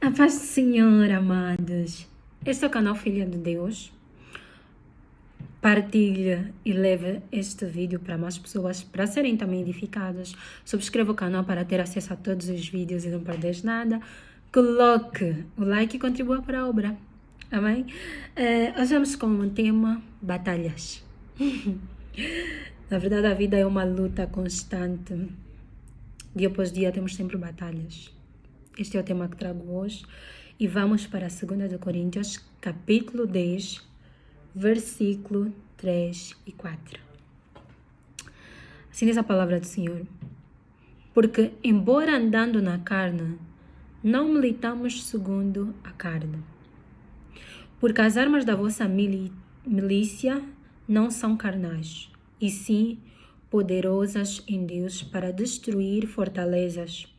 A paz do Senhor, amados. Este é o canal Filha de Deus. Partilhe e leve este vídeo para mais pessoas, para serem também edificadas. Subscreva o canal para ter acesso a todos os vídeos e não perder nada. Coloque o like e contribua para a obra. Amém? Hoje vamos com o tema batalhas. Na verdade, a vida é uma luta constante. Dia após dia temos sempre batalhas. Este é o tema que trago hoje. E vamos para 2 de Coríntios, capítulo 10, versículo 3 e 4. Assim diz a palavra do Senhor. Porque, embora andando na carne, não militamos segundo a carne. Porque as armas da vossa milícia não são carnais, e sim poderosas em Deus para destruir fortalezas,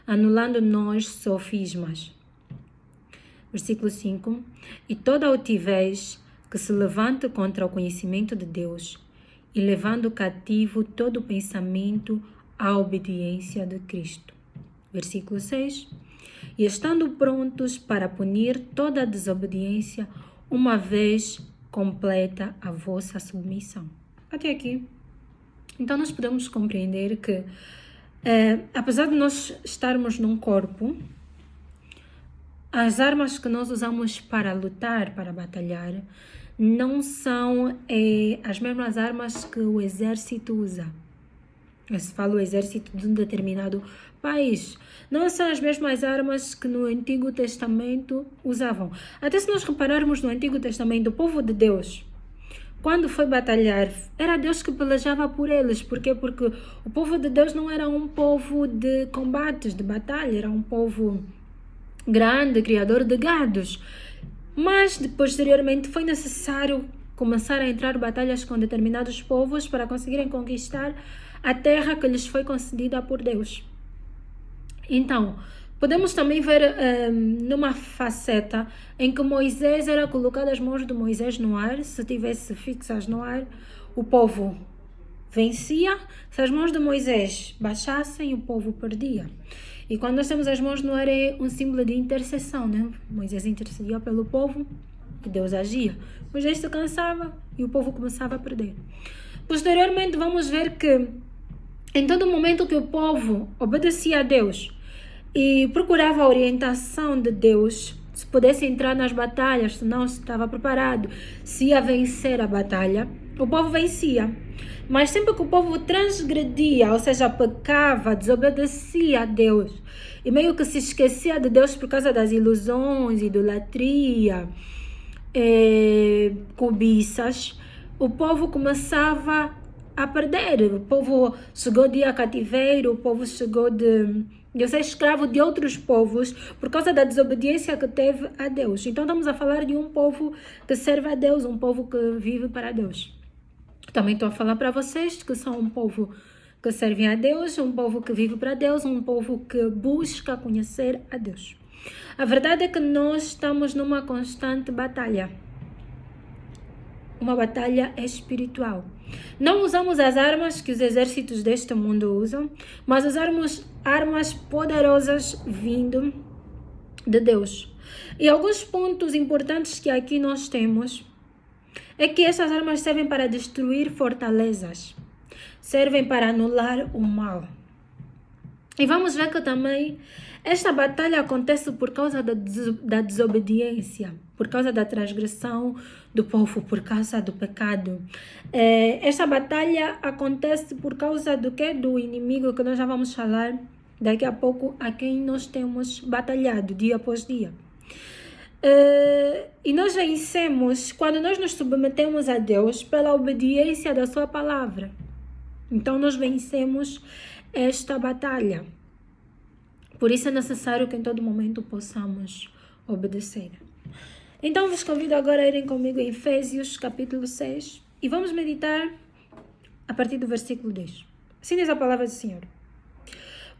anulando nós sofismas. Versículo 5. E toda altivez que se levante contra o conhecimento de Deus, e levando cativo todo pensamento à obediência de Cristo. Versículo 6. E estando prontos para punir toda a desobediência, uma vez completa a vossa submissão. Até aqui. Então nós podemos compreender que apesar de nós estarmos num corpo, as armas que nós usamos para lutar, para batalhar, não são as mesmas armas que o exército usa. Eu falo o exército de um determinado país. Não são as mesmas armas que no Antigo Testamento usavam. Até se nós repararmos no Antigo Testamento, o povo de Deus, quando foi batalhar, era Deus que pelejava por eles. Por quê? Porque o povo de Deus não era um povo de combates, de batalha. Era um povo grande, criador de gados. Mas, posteriormente, foi necessário começar a entrar em batalhas com determinados povos para conseguirem conquistar a terra que lhes foi concedida por Deus. Então, podemos também ver numa faceta em que Moisés era colocado as mãos de Moisés no ar. Se tivesse fixas no ar, o povo vencia. Se as mãos de Moisés baixassem, o povo perdia. E quando nós temos as mãos no ar, é um símbolo de intercessão, né? Moisés intercedia pelo povo e Deus agia. Moisés se cansava e o povo começava a perder. Posteriormente, vamos ver que em todo momento que o povo obedecia a Deus e procurava a orientação de Deus, se pudesse entrar nas batalhas, se não estava preparado, se ia vencer a batalha, o povo vencia. Mas sempre que o povo transgredia, ou seja, pecava, desobedecia a Deus, e meio que se esquecia de Deus por causa das ilusões, idolatria, cobiças, o povo começava a perder. O povo chegou de cativeiro, o povo chegou de ser escravo de outros povos por causa da desobediência que teve a Deus. Então estamos a falar de um povo que serve a Deus, um povo que vive para Deus. Também estou a falar para vocês que são um povo que serve a Deus, um povo que vive para Deus, um povo que busca conhecer a Deus. A verdade é que nós estamos numa constante batalha. Uma batalha espiritual. Não usamos as armas que os exércitos deste mundo usam, mas usamos armas poderosas vindo de Deus. E alguns pontos importantes que aqui nós temos é que essas armas servem para destruir fortalezas, servem para anular o mal. E vamos ver que também esta batalha acontece por causa da desobediência, por causa da transgressão do povo, por causa do pecado. Esta batalha acontece por causa do que? Do inimigo, que nós já vamos falar daqui a pouco, a quem nós temos batalhado dia após dia. E nós vencemos quando nós nos submetemos a Deus pela obediência da sua palavra. Então nós vencemos esta batalha. Por isso é necessário que em todo momento possamos obedecer. Então vos convido agora a irem comigo em Efésios capítulo 6 e vamos meditar a partir do versículo 10. Assim diz a palavra do Senhor.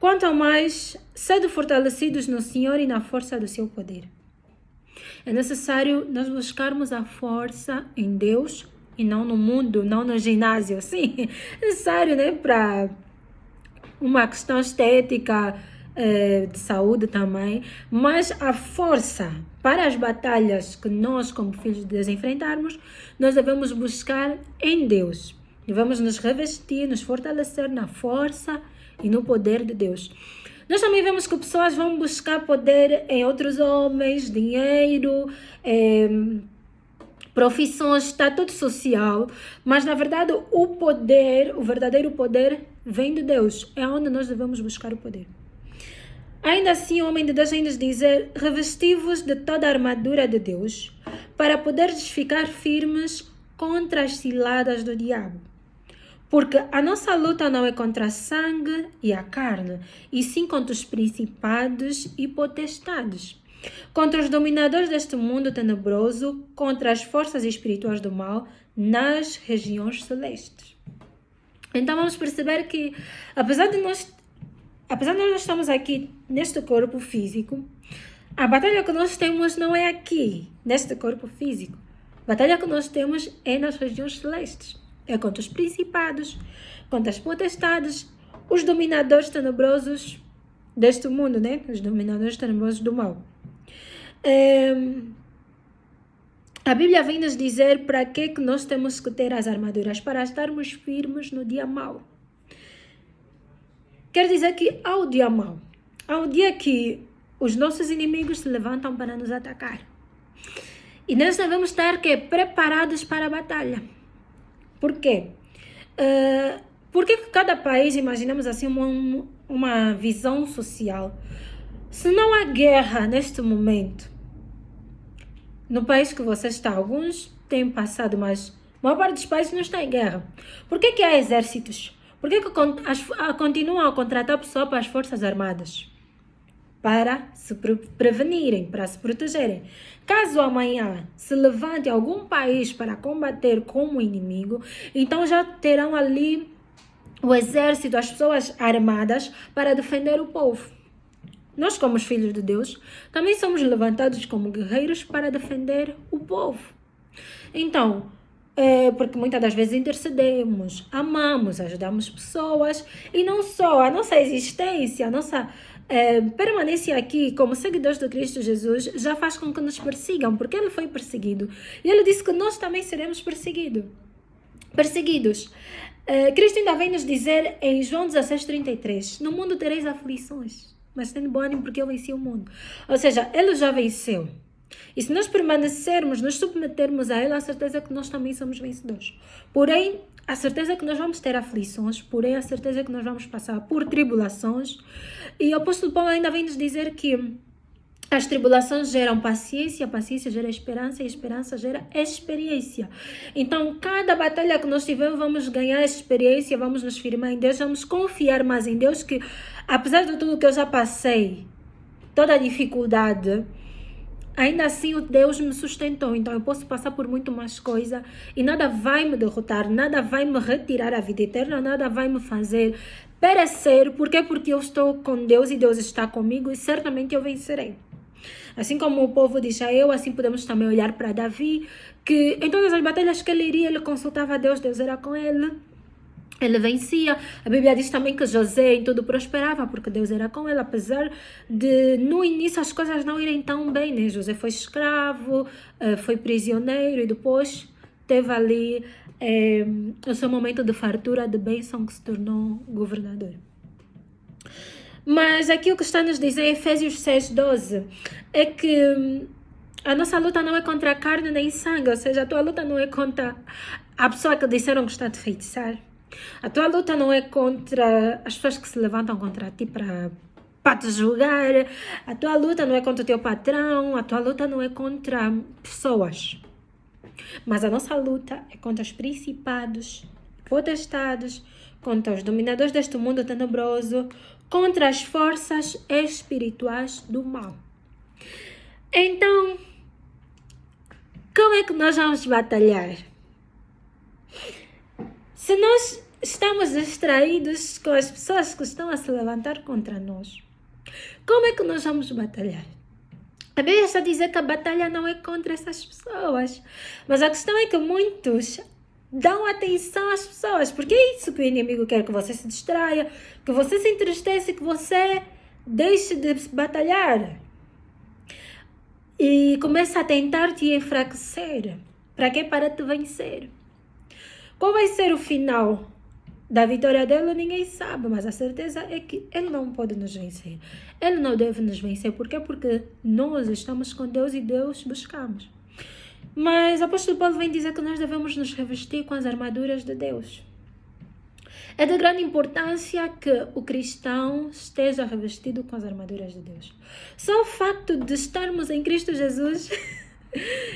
Quanto ao mais, sede fortalecidos no Senhor e na força do seu poder. É necessário nós buscarmos a força em Deus e não no mundo, não no ginásio. Sim, é necessário, né, para uma questão estética, de saúde também, mas a força para as batalhas que nós, como filhos de Deus, enfrentarmos, nós devemos buscar em Deus. Devemos nos revestir, nos fortalecer na força e no poder de Deus. Nós também vemos que pessoas vão buscar poder em outros homens, dinheiro, profissões, status social, mas na verdade o poder, o verdadeiro poder vem de Deus. É onde nós devemos buscar o poder. Ainda assim, o homem de Deus vem nos dizer: revesti-vos de toda a armadura de Deus, para poderes ficar firmes contra as ciladas do diabo. Porque a nossa luta não é contra a sangue e a carne, e sim contra os principados e potestades, contra os dominadores deste mundo tenebroso, contra as forças espirituais do mal nas regiões celestes. Então vamos perceber que, apesar de nós estarmos aqui neste corpo físico, a batalha que nós temos não é aqui, neste corpo físico. A batalha que nós temos é nas regiões celestes. É contra os principados, contra as potestades, os dominadores tenebrosos deste mundo, né? Os dominadores tenebrosos do mal. A Bíblia vem nos dizer para que nós temos que ter as armaduras, para estarmos firmes no dia mau. Quer dizer que ao dia mau, ao dia que os nossos inimigos se levantam para nos atacar. E nós devemos estar preparados para a batalha. Por quê? Porque cada país, imaginamos assim, uma visão social. Se não há guerra neste momento, no país que você está, alguns têm passado, mas a maior parte dos países não está em guerra. Por que há exércitos? Por que continuam a contratar pessoas para as forças armadas? Para se prevenirem, para se protegerem. Caso amanhã se levante algum país para combater como inimigo, então já terão ali o exército, as pessoas armadas para defender o povo. Nós, como os filhos de Deus, também somos levantados como guerreiros para defender o povo. Então, porque muitas das vezes intercedemos, amamos, ajudamos pessoas, e não só a nossa existência, a nossa permanência aqui como seguidores de Cristo Jesus já faz com que nos persigam, porque Ele foi perseguido. E Ele disse que nós também seremos perseguidos. Cristo ainda vem nos dizer em João 16:33, no mundo tereis aflições, mas tendo bom ânimo porque eu venci o mundo. Ou seja, Ele já venceu. E se nós permanecermos, nos submetermos a Ele, a certeza é que nós também somos vencedores. Porém, a certeza é que nós vamos ter aflições, porém a certeza é que nós vamos passar por tribulações. E o apóstolo Paulo ainda vem nos dizer que as tribulações geram paciência, a paciência gera esperança e a esperança gera experiência. Então, cada batalha que nós tivermos, vamos ganhar experiência, vamos nos firmar em Deus, vamos confiar mais em Deus, que apesar de tudo que eu já passei, toda a dificuldade, ainda assim o Deus me sustentou. Então eu posso passar por muito mais coisa e nada vai me derrotar, nada vai me retirar a vida eterna, nada vai me fazer perecer. Por quê? Porque eu estou com Deus e Deus está comigo e certamente eu vencerei. Assim como o povo de Israel, assim podemos também olhar para Davi, que em todas as batalhas que ele iria, ele consultava a Deus, Deus era com ele. Ele vencia. A Bíblia diz também que José em tudo prosperava, porque Deus era com ele, apesar de no início as coisas não irem tão bem, né? José foi escravo, foi prisioneiro e depois teve ali o seu momento de fartura, de bênção, que se tornou governador. Mas aqui o que está nos dizer em Efésios 6:12 é que a nossa luta não é contra a carne nem sangue, ou seja, a tua luta não é contra a pessoa que disseram que está a te feitiçar. A tua luta não é contra as pessoas que se levantam contra ti para te julgar. A tua luta não é contra o teu patrão. A tua luta não é contra pessoas. Mas a nossa luta é contra os principados, potestades, contra os dominadores deste mundo tenebroso, contra as forças espirituais do mal. Então, como é que nós vamos batalhar? Se nós estamos distraídos com as pessoas que estão a se levantar contra nós, como é que nós vamos batalhar? A Bíblia está a dizer que a batalha não é contra essas pessoas, mas a questão é que muitos dão atenção às pessoas, porque é isso que o inimigo quer, que você se distraia, que você se entristeça, que você deixe de batalhar e comece a tentar te enfraquecer. Para quê? Para te vencer. Qual vai ser o final da vitória dele? Ninguém sabe, mas a certeza é que ele não pode nos vencer. Ele não deve nos vencer. Por quê? Porque nós estamos com Deus e Deus buscamos. Mas o apóstolo Paulo vem dizer que nós devemos nos revestir com as armaduras de Deus. É de grande importância que o cristão esteja revestido com as armaduras de Deus. Só o facto de estarmos em Cristo Jesus,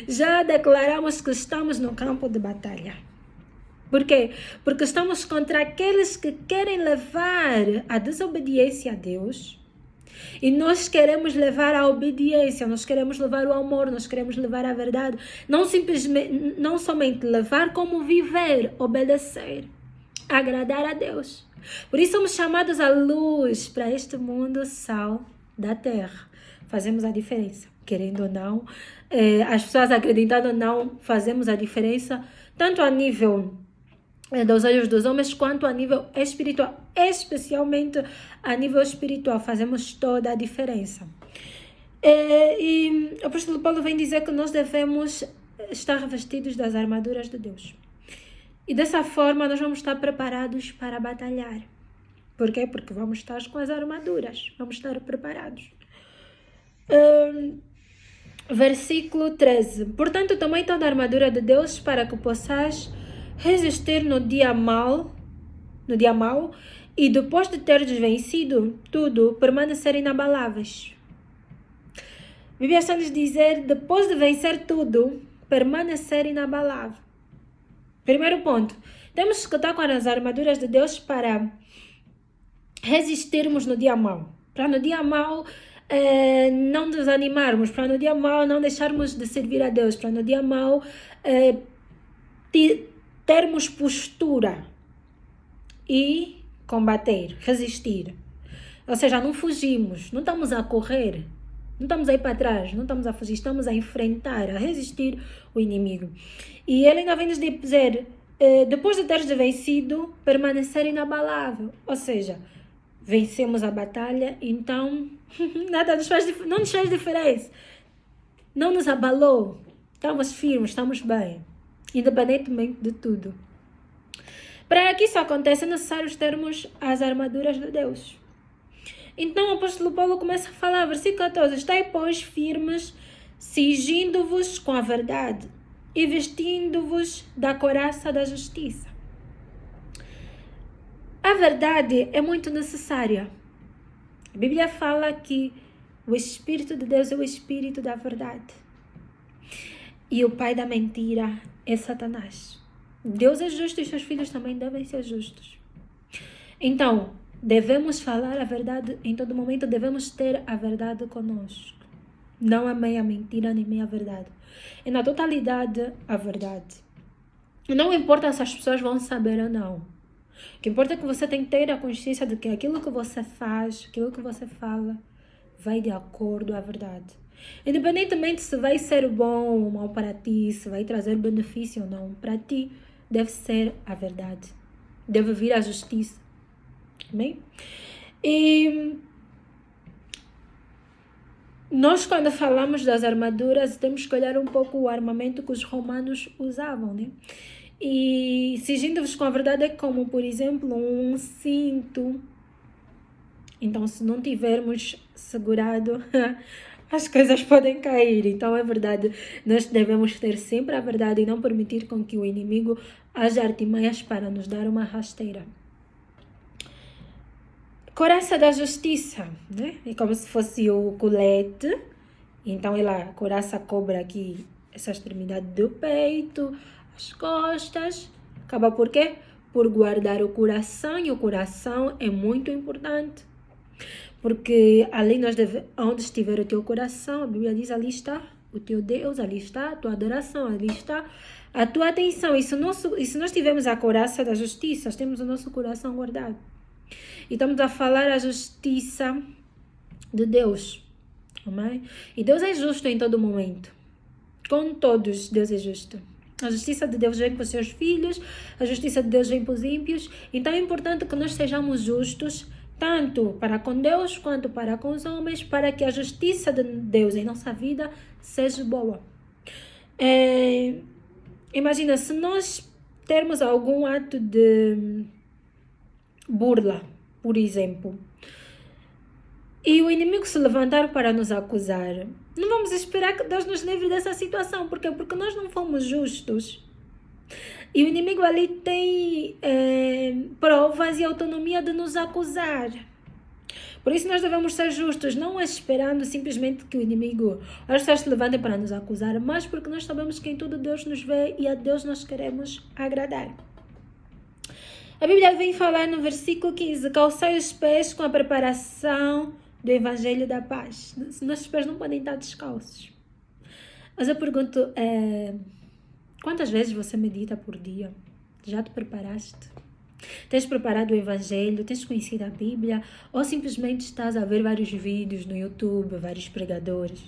já declaramos que estamos no campo de batalha. Por quê? Porque estamos contra aqueles que querem levar a desobediência a Deus. E nós queremos levar a obediência, nós queremos levar o amor, nós queremos levar a verdade. Não somente levar, como viver, obedecer, agradar a Deus. Por isso somos chamados à luz para este mundo, sal da terra. Fazemos a diferença, querendo ou não. As pessoas acreditando ou não, fazemos a diferença, tanto a nível dos olhos dos homens, quanto a nível espiritual, especialmente a nível espiritual, fazemos toda a diferença. E o apóstolo Paulo vem dizer que nós devemos estar revestidos das armaduras de Deus. E dessa forma nós vamos estar preparados para batalhar. Por quê? Porque vamos estar com as armaduras, vamos estar preparados. Versículo 13. Portanto, tomai toda a armadura de Deus para que possais resistir no dia mau, e depois de teres vencido tudo, permanecer inabaláveis. A Bíblia está nos dizer, depois de vencer tudo, permanecer inabalável. Primeiro ponto, temos que estar com as armaduras de Deus para resistirmos no dia mau. Para no dia mau não desanimarmos, para no dia mau não deixarmos de servir a Deus, para no dia mau termos postura e combater, resistir. Ou seja, não fugimos, não estamos a correr, não estamos a ir para trás, não estamos a fugir, estamos a enfrentar, a resistir o inimigo. E ele ainda vem nos dizer, depois de teres vencido, permanecer inabalável. Ou seja, vencemos a batalha, então nada não nos faz diferença. Não nos abalou, estamos firmes, estamos bem, independentemente de tudo. Para que isso aconteça, é necessário termos as armaduras de Deus. Então o apóstolo Paulo começa a falar, versículo 14, estai, pois, firmes, cingindo-vos com a verdade e vestindo-vos da couraça da justiça. A verdade é muito necessária. A Bíblia fala que o Espírito de Deus é o Espírito da verdade. E o pai da mentira é Satanás. Deus é justo e seus filhos também devem ser justos. Então, devemos falar a verdade em todo momento, devemos ter a verdade conosco. Não a meia mentira nem meia verdade. É na totalidade a verdade. Não importa se as pessoas vão saber ou não. O que importa é que você tem que ter a consciência de que aquilo que você faz, aquilo que você fala, vai de acordo à verdade. Independentemente se vai ser bom ou mal para ti, se vai trazer benefício ou não, para ti deve ser a verdade. Deve vir a justiça. Amém? E nós, quando falamos das armaduras, temos que olhar um pouco o armamento que os romanos usavam, né? E cingindo-vos com a verdade é como, por exemplo, um cinto. Então, se não tivermos segurado, as coisas podem cair. Então, é verdade, nós devemos ter sempre a verdade e não permitir com que o inimigo haja artimanhas para nos dar uma rasteira. Couraça da justiça, né? É como se fosse o colete. Então, a couraça cobre aqui essa extremidade do peito, as costas. Acaba por quê? Por guardar o coração, e o coração é muito importante. Porque ali onde estiver o teu coração, a Bíblia diz, ali está o teu Deus, ali está a tua adoração, ali está a tua atenção. E se nós tivermos a couraça da justiça, temos o nosso coração guardado. E estamos a falar a justiça de Deus. Amém? E Deus é justo em todo momento. Com todos, Deus é justo. A justiça de Deus vem para os seus filhos, a justiça de Deus vem para os ímpios. Então é importante que nós sejamos justos tanto para com Deus quanto para com os homens, para que a justiça de Deus em nossa vida seja boa. Imagina, se nós termos algum ato de burla, por exemplo, e o inimigo se levantar para nos acusar, não vamos esperar que Deus nos livre dessa situação. Por quê? Porque nós não fomos justos. E o inimigo ali tem provas e autonomia de nos acusar. Por isso nós devemos ser justos, não esperando simplesmente que o inimigo, as pessoas se levantem para nos acusar, mas porque nós sabemos que em tudo Deus nos vê e a Deus nós queremos agradar. A Bíblia vem falar no versículo 15, calçai os pés com a preparação do Evangelho da Paz. Nossos pés não podem estar descalços. Mas eu pergunto, quantas vezes você medita por dia? Já te preparaste? Tens preparado o Evangelho? Tens conhecido a Bíblia? Ou simplesmente estás a ver vários vídeos no YouTube, vários pregadores?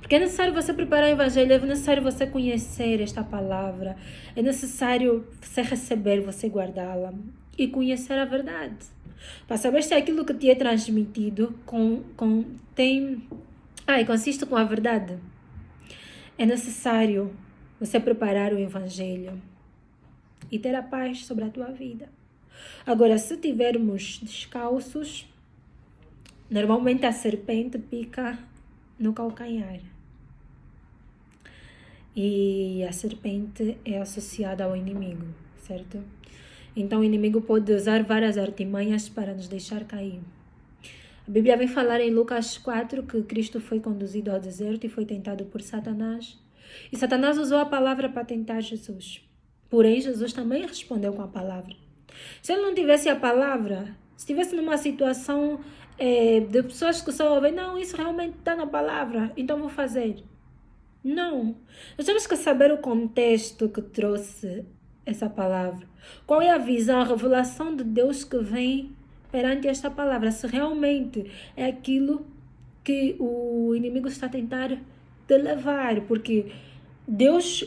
Porque é necessário você preparar o Evangelho, é necessário você conhecer esta palavra, é necessário você receber, você guardá-la e conhecer a verdade. Para saber se aquilo que te é transmitido consiste com a verdade. É necessário você preparar o Evangelho e ter a paz sobre a tua vida. Agora, se tivermos descalços, normalmente a serpente pica no calcanhar. E a serpente é associada ao inimigo, certo? Então o inimigo pode usar várias artimanhas para nos deixar cair. A Bíblia vem falar em Lucas 4 que Cristo foi conduzido ao deserto e foi tentado por Satanás. E Satanás usou a palavra para tentar Jesus. Porém, Jesus também respondeu com a palavra. Se ele não tivesse a palavra, se estivesse numa situação de pessoas que só ouvem, não, isso realmente está na palavra, então vou fazer. Não. Nós temos que saber o contexto que trouxe essa palavra. Qual é a visão, a revelação de Deus que vem perante esta palavra. Se realmente é aquilo que o inimigo está a tentar te levar. Porque Deus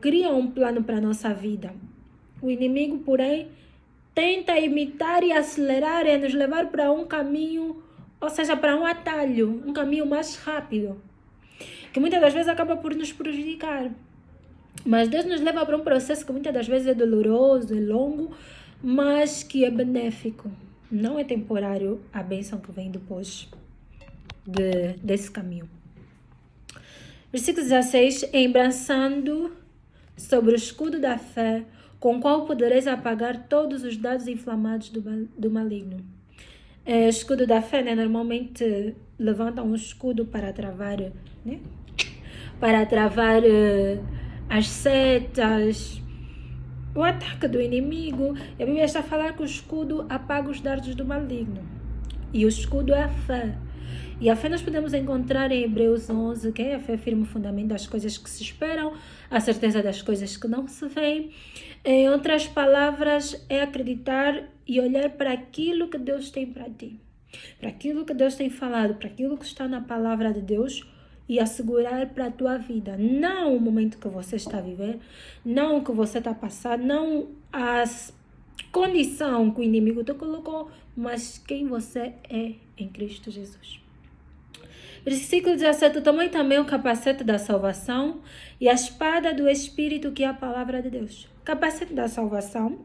cria um plano para a nossa vida. O inimigo, porém, tenta imitar e acelerar e nos levar para um caminho, ou seja, para um atalho, um caminho mais rápido, que muitas das vezes acaba por nos prejudicar. Mas Deus nos leva para um processo que muitas das vezes é doloroso, é longo, mas que é benéfico. Não é temporário a bênção que vem depois desse caminho. Versículo 16, embrançando sobre o escudo da fé, com o qual podereis apagar todos os dados inflamados do maligno. O escudo da fé, normalmente levantam um escudo para travar, para travar as setas, o ataque do inimigo. A Bíblia está a falar que o escudo apaga os dardos do maligno. E o escudo é a fé. E a fé nós podemos encontrar em Hebreus 11, que é a fé firme fundamento das coisas que se esperam, a certeza das coisas que não se veem. Em outras palavras, é acreditar e olhar para aquilo que Deus tem para ti, para aquilo que Deus tem falado, para aquilo que está na palavra de Deus e assegurar para a tua vida. Não o momento que você está a viver, não o que você está a passar, não a condição que o inimigo te colocou, mas quem você é em Cristo Jesus. Versículo 17, tomai também o capacete da salvação e a espada do Espírito, que é a palavra de Deus. Capacete da salvação,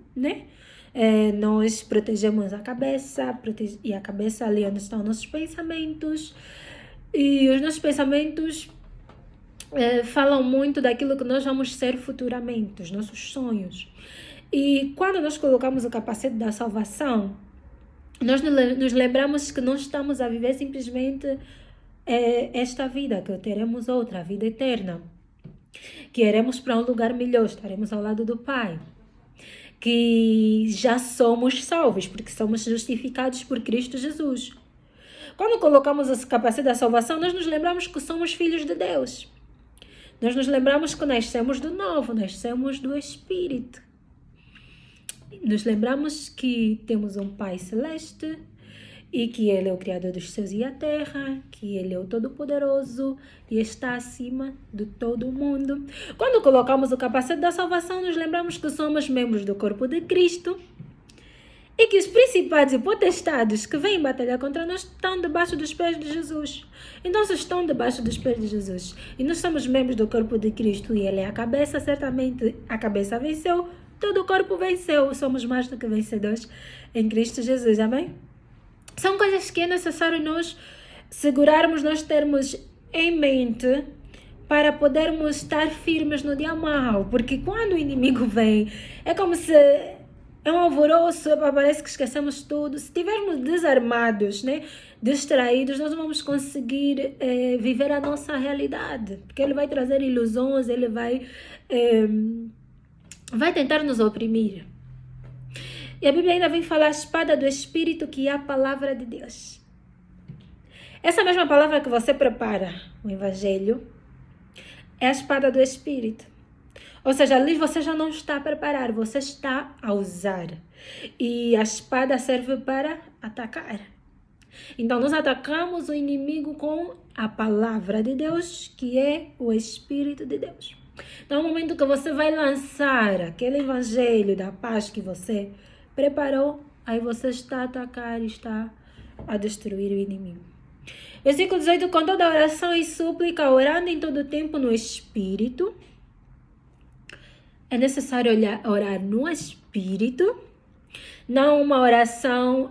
nós protegemos a cabeça, e a cabeça ali onde estão nossos pensamentos. E os nossos pensamentos falam muito daquilo que nós vamos ser futuramente, os nossos sonhos. E quando nós colocamos o capacete da salvação, nós nos lembramos que não estamos a viver simplesmente esta vida, que teremos outra, a vida eterna, que iremos para um lugar melhor, estaremos ao lado do Pai, que já somos salvos, porque somos justificados por Cristo Jesus. Quando colocamos esse capacete da salvação, nós nos lembramos que somos filhos de Deus. Nós nos lembramos que nascemos do novo, nascemos do Espírito. Nos lembramos que temos um Pai Celeste e que Ele é o Criador dos céus e a terra, que Ele é o Todo-Poderoso e está acima de todo o mundo. Quando colocamos o capacete da salvação, nos lembramos que somos membros do corpo de Cristo E que os principados e potestades que vêm batalhar contra nós estão debaixo dos pés de Jesus. Então, se estão debaixo dos pés de Jesus e nós somos membros do corpo de Cristo e Ele é a cabeça, certamente a cabeça venceu, todo o corpo venceu. Somos mais do que vencedores em Cristo Jesus. Amém? São coisas que é necessário nós segurarmos, nós termos em mente para podermos estar firmes no dia mau. Porque quando o inimigo vem, é como se é um alvoroço, parece que esquecemos tudo. Se estivermos desarmados, né, distraídos, nós não vamos conseguir viver a nossa realidade. Porque ele vai trazer ilusões, ele vai tentar nos oprimir. E a Bíblia ainda vem falar a espada do Espírito, que é a palavra de Deus. Essa mesma palavra que você prepara, o Evangelho, é a espada do Espírito. Ou seja, ali você já não está a preparar, você está a usar. E a espada serve para atacar. Então, nós atacamos o inimigo com a palavra de Deus, que é o Espírito de Deus. Então, no momento que você vai lançar aquele evangelho da paz que você preparou, aí você está a atacar e está a destruir o inimigo. Versículo 18, com toda oração e súplica, orando em todo tempo no Espírito. É necessário orar no Espírito, não uma oração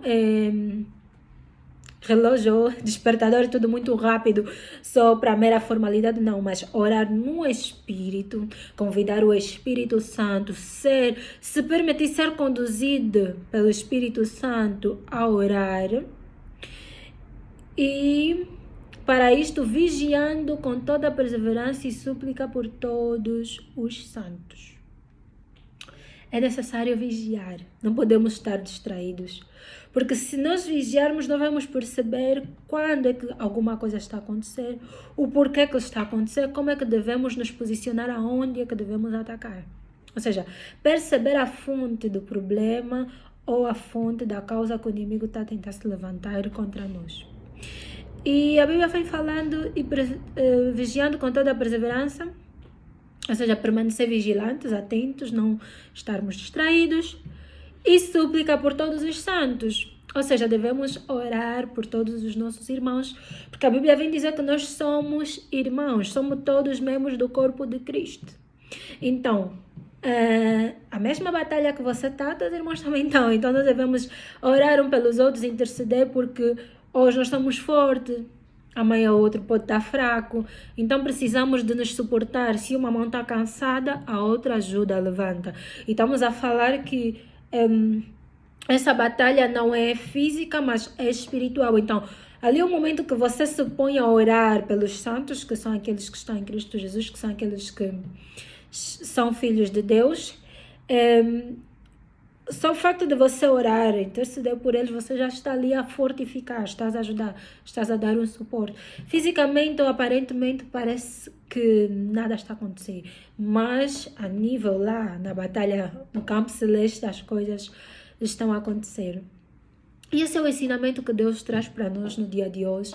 relógio, despertador, tudo muito rápido, só para mera formalidade, não, mas orar no Espírito, convidar o Espírito Santo, se permitir ser conduzido pelo Espírito Santo a orar, e para isto vigiando com toda perseverança e súplica por todos os santos. É necessário vigiar, não podemos estar distraídos. Porque se nós vigiarmos, nós vamos perceber quando é que alguma coisa está a acontecer, o porquê que está a acontecer, como é que devemos nos posicionar, aonde é que devemos atacar. Ou seja, perceber a fonte do problema ou a fonte da causa que o inimigo está a tentar se levantar contra nós. E a Bíblia vem falando e vigiando com toda a perseverança, ou seja, permanecer vigilantes, atentos, não estarmos distraídos, e súplica por todos os santos. Ou seja, devemos orar por todos os nossos irmãos, porque a Bíblia vem dizer que nós somos irmãos, somos todos membros do corpo de Cristo. Então, a mesma batalha que você está, todos os irmãos também estão. Então, nós devemos orar uns pelos outros, interceder, porque hoje nós estamos fortes, amanhã o outro pode estar fraco, então precisamos de nos suportar. Se uma mão está cansada, a outra ajuda, levanta. E estamos a falar que essa batalha não é física, mas é espiritual. Então, ali é o momento que você se põe a orar pelos santos, que são aqueles que estão em Cristo Jesus, que são aqueles que são filhos de Deus. Só o facto de você orar, interceder por eles, você já está ali a fortificar, estás a ajudar, estás a dar um suporte. Fisicamente ou aparentemente parece que nada está a acontecer, mas a nível lá, na batalha, no campo celeste, as coisas estão a acontecer. E esse é o ensinamento que Deus traz para nós no dia de hoje.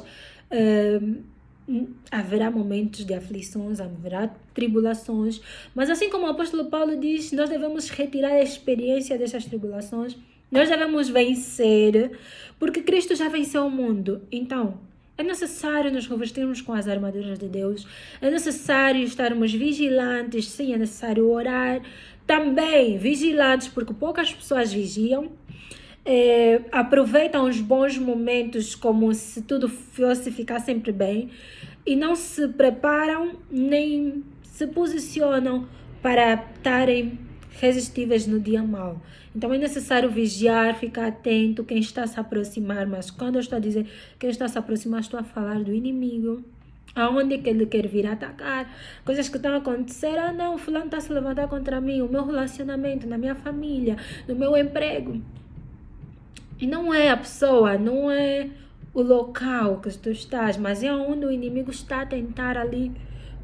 Haverá momentos de aflições, haverá tribulações, mas assim como o apóstolo Paulo diz, nós devemos retirar a experiência dessas tribulações, nós devemos vencer, porque Cristo já venceu o mundo. Então, é necessário nos revestirmos com as armaduras de Deus, é necessário estarmos vigilantes, sim, é necessário orar, também vigilantes, porque poucas pessoas vigiam, aproveitam os bons momentos como se tudo fosse ficar sempre bem e não se preparam nem se posicionam para estarem resistíveis no dia mau. Então é necessário vigiar, ficar atento quem está a se aproximar, mas quando eu estou a dizer quem está a se aproximar, estou a falar do inimigo. Aonde é que ele quer vir atacar? Coisas que estão a acontecer. Não, fulano está a se levantar contra mim, o meu relacionamento, na minha família, no meu emprego. E não é a pessoa, não é o local que tu estás, mas é onde o inimigo está a tentar ali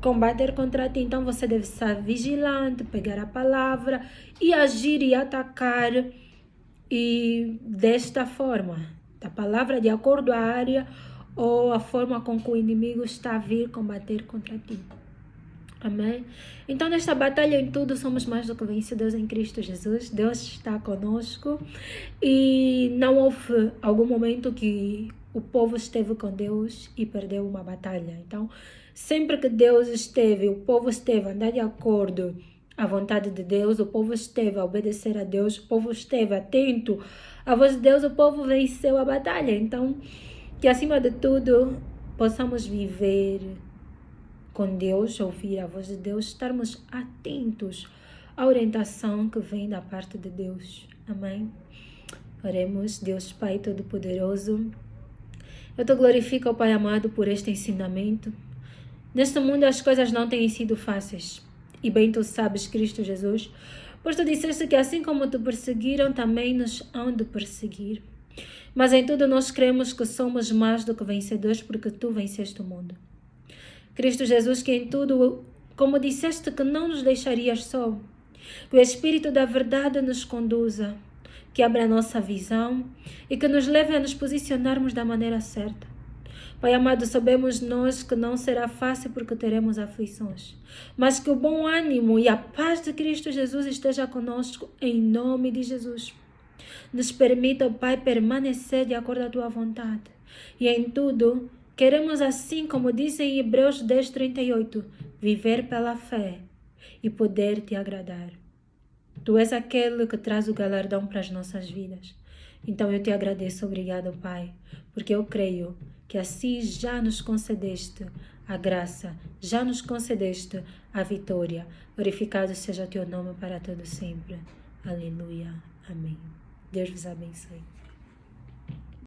combater contra ti. Então você deve estar vigilante, pegar a palavra e agir e atacar. E desta forma, a palavra de acordo à área ou a forma com que o inimigo está a vir combater contra ti. Amém? Então, nesta batalha em tudo, somos mais do que vencedores em Cristo Jesus. Deus está conosco e não houve algum momento que o povo esteve com Deus e perdeu uma batalha. Então, sempre que Deus esteve, o povo esteve a andar de acordo à vontade de Deus, o povo esteve a obedecer a Deus, o povo esteve atento à voz de Deus, o povo venceu a batalha. Então, que acima de tudo, possamos viver com Deus, ouvir a voz de Deus, estarmos atentos à orientação que vem da parte de Deus. Amém? Oremos. Deus Pai Todo-Poderoso, eu te glorifico, Pai amado, por este ensinamento. Neste mundo as coisas não têm sido fáceis. E bem tu sabes, Cristo Jesus, pois tu disseste que assim como te perseguiram, também nos hão de perseguir. Mas em tudo nós cremos que somos mais do que vencedores, porque tu venceste o mundo. Cristo Jesus, que em tudo, como disseste que não nos deixarias só, que o Espírito da verdade nos conduza, que abra a nossa visão e que nos leve a nos posicionarmos da maneira certa. Pai amado, sabemos nós que não será fácil porque teremos aflições, mas que o bom ânimo e a paz de Cristo Jesus esteja conosco em nome de Jesus. Nos permita, Pai, permanecer de acordo à tua vontade e em tudo queremos, assim como diz em Hebreus 10:38, viver pela fé e poder te agradar. Tu és aquele que traz o galardão para as nossas vidas. Então eu te agradeço, obrigado, Pai, porque eu creio que assim já nos concedeste a graça, já nos concedeste a vitória. Glorificado seja o teu nome para todo sempre. Aleluia. Amém. Deus vos abençoe.